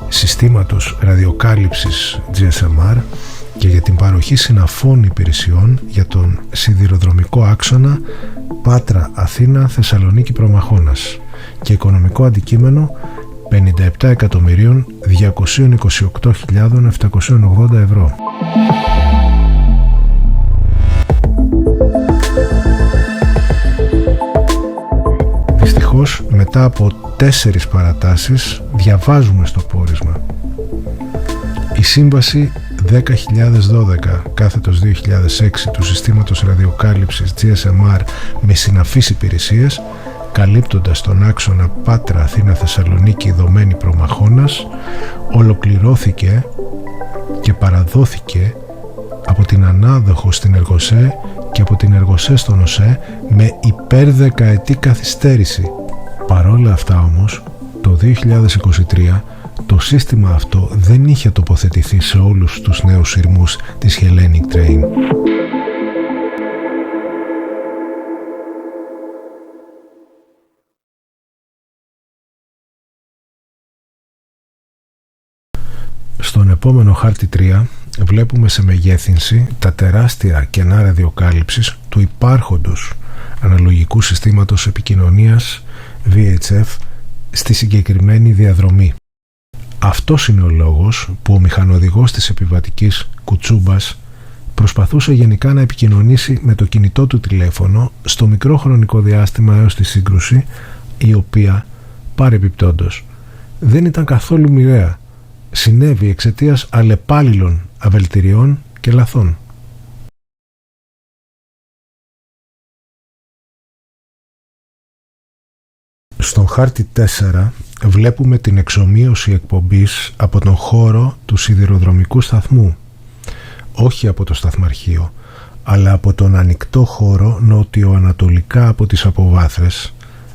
συστήματος ραδιοκάλυψης GSMR και για την παροχή συναφών υπηρεσιών για τον σιδηροδρομικό άξονα Πάτρα, Αθήνα, Θεσσαλονίκη, Προμαχώνας και οικονομικό αντικείμενο 57.228.780 ευρώ. Δυστυχώς, μετά από 4 παρατάσεις, διαβάζουμε στο πόρισμα: η σύμβαση 10.012/2006 του συστήματος ραδιοκάλυψης GSMR με συναφείς υπηρεσίες, καλύπτοντας τον άξονα Πάτρα, Αθήνα, Θεσσαλονίκη, Ιδωμένη, Προμαχώνας, ολοκληρώθηκε και παραδόθηκε από την ανάδοχο στην Εργοσέ και από την Εργοσέ στον ΟΣΕ με υπερδεκαετή καθυστέρηση. Παρόλα αυτά όμως, το 2023 το σύστημα αυτό δεν είχε τοποθετηθεί σε όλους τους νέους σειρμούς της Hellenic Train. Στον επόμενο χάρτη 3 βλέπουμε σε μεγέθυνση τα τεράστια κενά ραδιοκάλυψης του υπάρχοντος αναλογικού συστήματος επικοινωνίας VHF στη συγκεκριμένη διαδρομή. Αυτός είναι ο λόγος που ο μηχανοδηγός της επιβατικής κουτσούμπας προσπαθούσε γενικά να επικοινωνήσει με το κινητό του τηλέφωνο στο μικρό χρονικό διάστημα έως τη σύγκρουση, η οποία παρεπιπτόντως δεν ήταν καθόλου μοιραία. Συνέβη εξαιτίας αλλεπάλληλων αβελτηριών και λαθών. Στον χάρτη 4 βλέπουμε την εξομοίωση εκπομπής από τον χώρο του σιδηροδρομικού σταθμού, όχι από το σταθμαρχείο, αλλά από τον ανοιχτό χώρο νότιο-ανατολικά από τις αποβάθρες,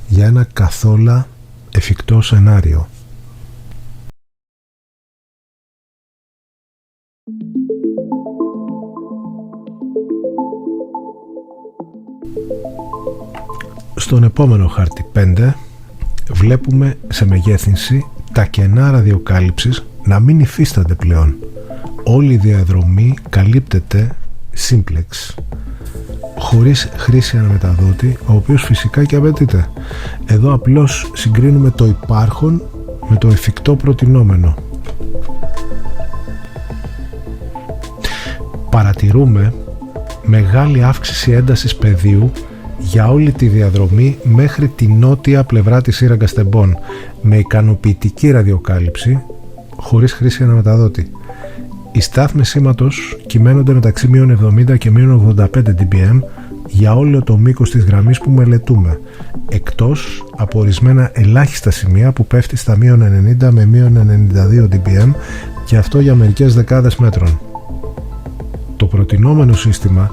για ένα καθόλου εφικτό σενάριο. Στον επόμενο χάρτη 5 βλέπουμε σε μεγέθυνση τα κενά ραδιοκάλυψης να μην υφίστανται πλέον, όλη η διαδρομή καλύπτεται σύμπλεξ, χωρίς χρήση αναμεταδότη, ο οποίος φυσικά και απαιτείται. Εδώ απλώς συγκρίνουμε το υπάρχον με το εφικτό προτινόμενο. Παρατηρούμε μεγάλη αύξηση έντασης πεδίου για όλη τη διαδρομή μέχρι τη νότια πλευρά της σύραγγας Τεμπών, με ικανοποιητική ραδιοκάλυψη χωρίς χρήση αναμεταδότη. Οι στάθμες σήματος κυμαίνονται μεταξύ -70 και -85 dBm για όλο το μήκος της γραμμής που μελετούμε, εκτός από ορισμένα ελάχιστα σημεία που πέφτει στα -90 με -92 dBm, και αυτό για μερικές δεκάδες μέτρων. Το προτινόμενο σύστημα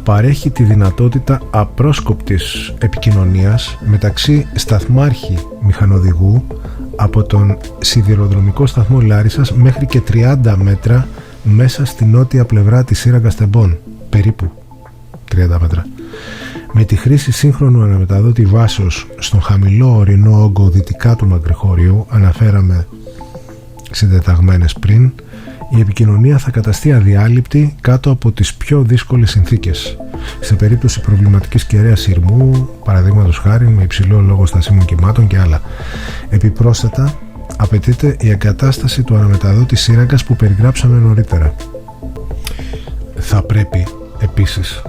παρέχει τη δυνατότητα απρόσκοπτης επικοινωνίας μεταξύ σταθμάρχη μηχανοδηγού από τον σιδηροδρομικό σταθμό Λάρισσας μέχρι και 30 μέτρα μέσα στη νότια πλευρά της σύραγγας Τεμπών, περίπου 30 μέτρα. Με τη χρήση σύγχρονου αναμεταδότη βάσεως στον χαμηλό ορεινό όγκο δυτικά του Μακρυχόριου, αναφέραμε συντεταγμένες πριν, η επικοινωνία θα καταστεί αδιάλειπτη κάτω από τις πιο δύσκολες συνθήκες. Σε περίπτωση προβληματικής κεραίας σειρμού, παραδείγματος χάρη με υψηλό λόγο στασίμων κυμάτων και άλλα. Επιπρόσθετα, απαιτείται η εγκατάσταση του αναμεταδότη σύραγγας που περιγράψαμε νωρίτερα. Θα πρέπει επίσης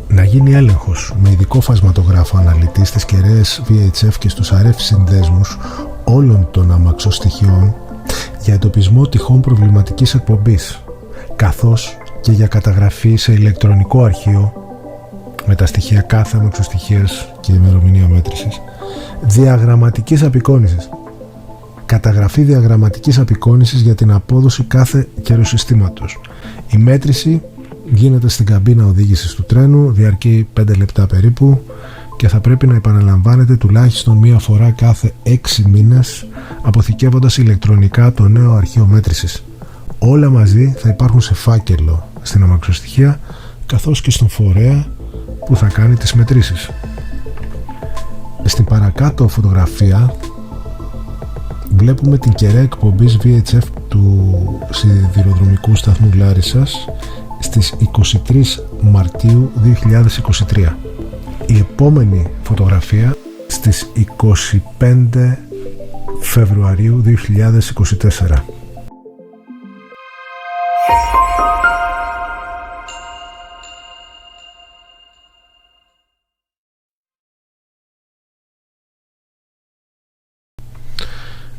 να γίνει έλεγχος με ειδικό φασματογράφο αναλυτή στις κεραίες VHF και στους RF συνδέσμους όλων των αμαξοστοιχειών για εντοπισμό τυχών προβληματικής εκπομπής, καθώς και για καταγραφή σε ηλεκτρονικό αρχείο με τα στοιχεία κάθε αμαξοστοιχείας και ημερομηνία μέτρησης διαγραμματικής απεικόνησης. Καταγραφή διαγραμματικής απεικόνησης για την απόδοση κάθε καιροσυστήματος. Η μέτρηση γίνεται στην καμπίνα οδήγησης του τρένου, διαρκεί 5 λεπτά περίπου και θα πρέπει να επαναλαμβάνεται τουλάχιστον μία φορά κάθε 6 μήνες, αποθηκεύοντας ηλεκτρονικά το νέο αρχείο μέτρησης. Όλα μαζί θα υπάρχουν σε φάκελο στην αμαξοστοιχεία, καθώς και στον φορέα που θα κάνει τις μετρήσεις. Στην παρακάτω φωτογραφία βλέπουμε την κεραία εκπομπής VHF του σιδηροδρομικού σταθμού Λάρισσας στις 23 Μαρτίου 2023. Η επόμενη φωτογραφία στις 25 Φεβρουαρίου 2024.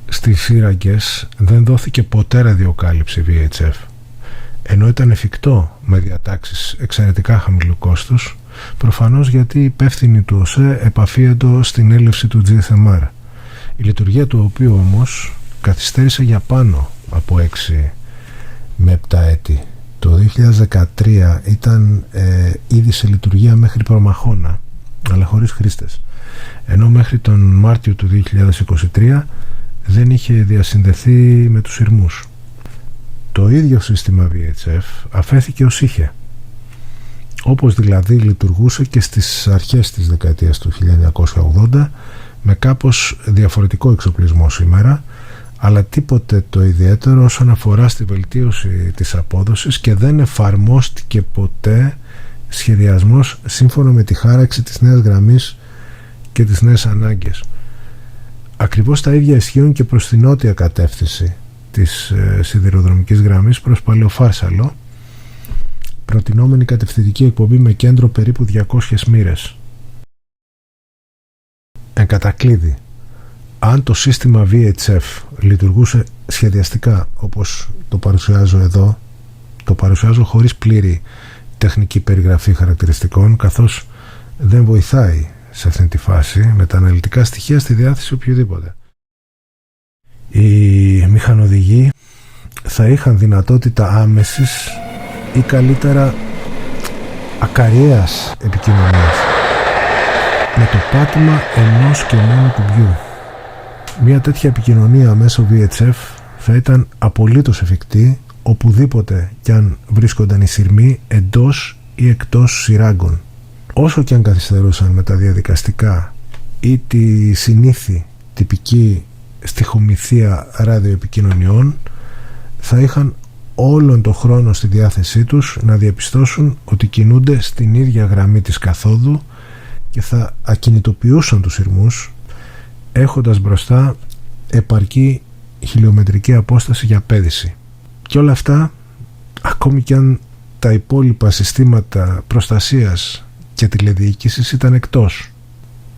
Στις σύραγγες δεν δόθηκε ποτέ ραδιοκάλυψη VHF, ενώ ήταν εφικτό με διατάξεις εξαιρετικά χαμηλού κόστους, προφανώς γιατί η υπεύθυνη του ΟΣΕ επαφίεντο στην έλευση του GSMR, η λειτουργία του οποίου όμως καθυστέρησε για πάνω από 6 με 7 έτη. Το 2013 ήταν ήδη σε λειτουργία μέχρι προμαχώνα, αλλά χωρίς χρήστες, ενώ μέχρι τον Μάρτιο του 2023 δεν είχε διασυνδεθεί με τους σειρμούς. Το ίδιο σύστημα VHF αφέθηκε ως είχε, όπως δηλαδή λειτουργούσε και στις αρχές της δεκαετίας του 1980 με κάπως διαφορετικό εξοπλισμό σήμερα, αλλά τίποτε το ιδιαίτερο όσον αφορά στη βελτίωση της απόδοσης, και δεν εφαρμόστηκε ποτέ σχεδιασμός σύμφωνα με τη χάραξη της νέας γραμμής και τις νέες ανάγκες. Ακριβώς τα ίδια ισχύουν και προς την νότια κατεύθυνση της σιδηροδρομικής γραμμής προς Παλαιοφάρσαλο, προτινόμενη κατευθυντική εκπομπή με κέντρο περίπου 200 μοίρες. Εν κατακλείδη, αν το σύστημα VHF λειτουργούσε σχεδιαστικά όπως το παρουσιάζω εδώ, το παρουσιάζω χωρίς πλήρη τεχνική περιγραφή χαρακτηριστικών, καθώς δεν βοηθάει σε αυτή τη φάση με τα αναλυτικά στοιχεία στη διάθεση οποιοδήποτε. Οι μηχανοδηγοί θα είχαν δυνατότητα άμεσης ή καλύτερα ακαριαίας επικοινωνίας με το πάτημα ενός και μόνο κουμπιού. Μια τέτοια επικοινωνία μέσω VHF θα ήταν απολύτως εφικτή οπουδήποτε κι αν βρίσκονταν οι σειρμοί εντός ή εκτός σειράγκων. Όσο και αν καθυστερούσαν με τα διαδικαστικά ή τη συνήθη τυπική στοιχομηθεία ραδιοεπικοινωνιών, θα είχαν όλον το χρόνο στη διάθεσή τους να διαπιστώσουν ότι κινούνται στην ίδια γραμμή της καθόδου και θα ακινητοποιούσαν τους σειρμούς έχοντας μπροστά επαρκή χιλιομετρική απόσταση για πέδηση. Και όλα αυτά, ακόμη κι αν τα υπόλοιπα συστήματα προστασίας και τηλεδιοίκησης ήταν εκτός,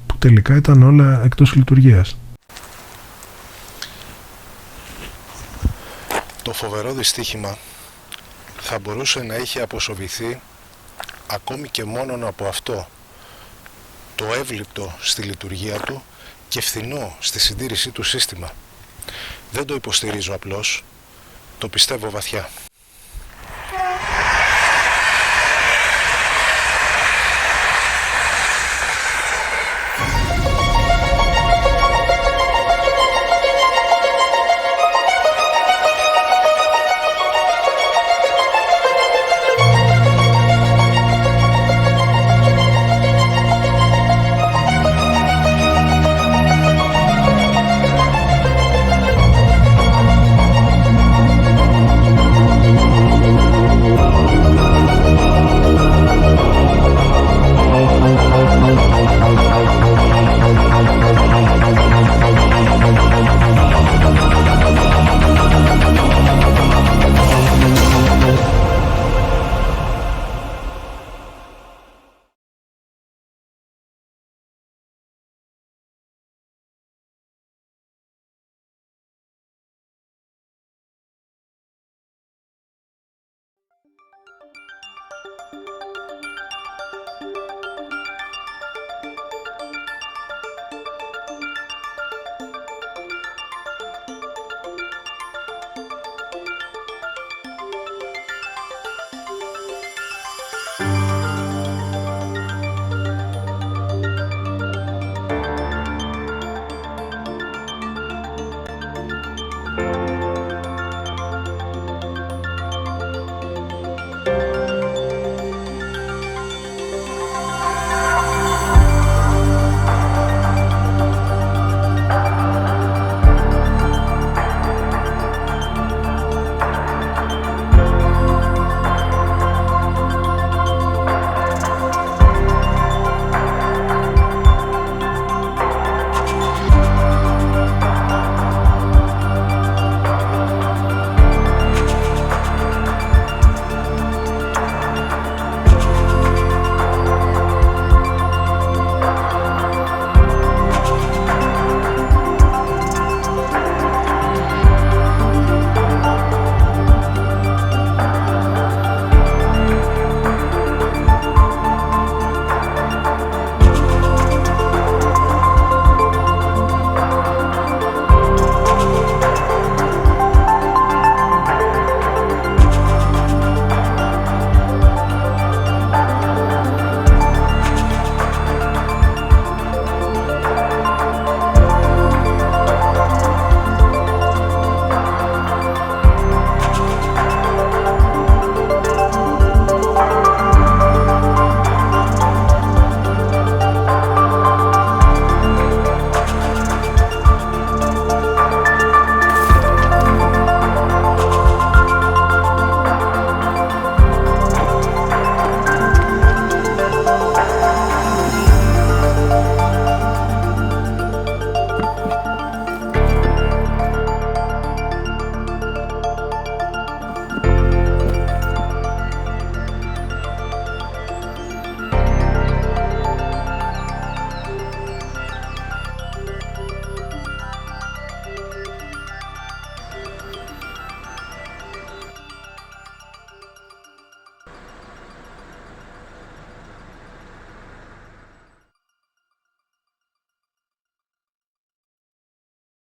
που τελικά ήταν όλα εκτός λειτουργίας. Το φοβερό δυστύχημα θα μπορούσε να είχε αποσοβηθεί ακόμη και μόνον από αυτό το εύληπτο στη λειτουργία του και φθηνό στη συντήρησή του σύστημα. Δεν το υποστηρίζω απλώς, το πιστεύω βαθιά.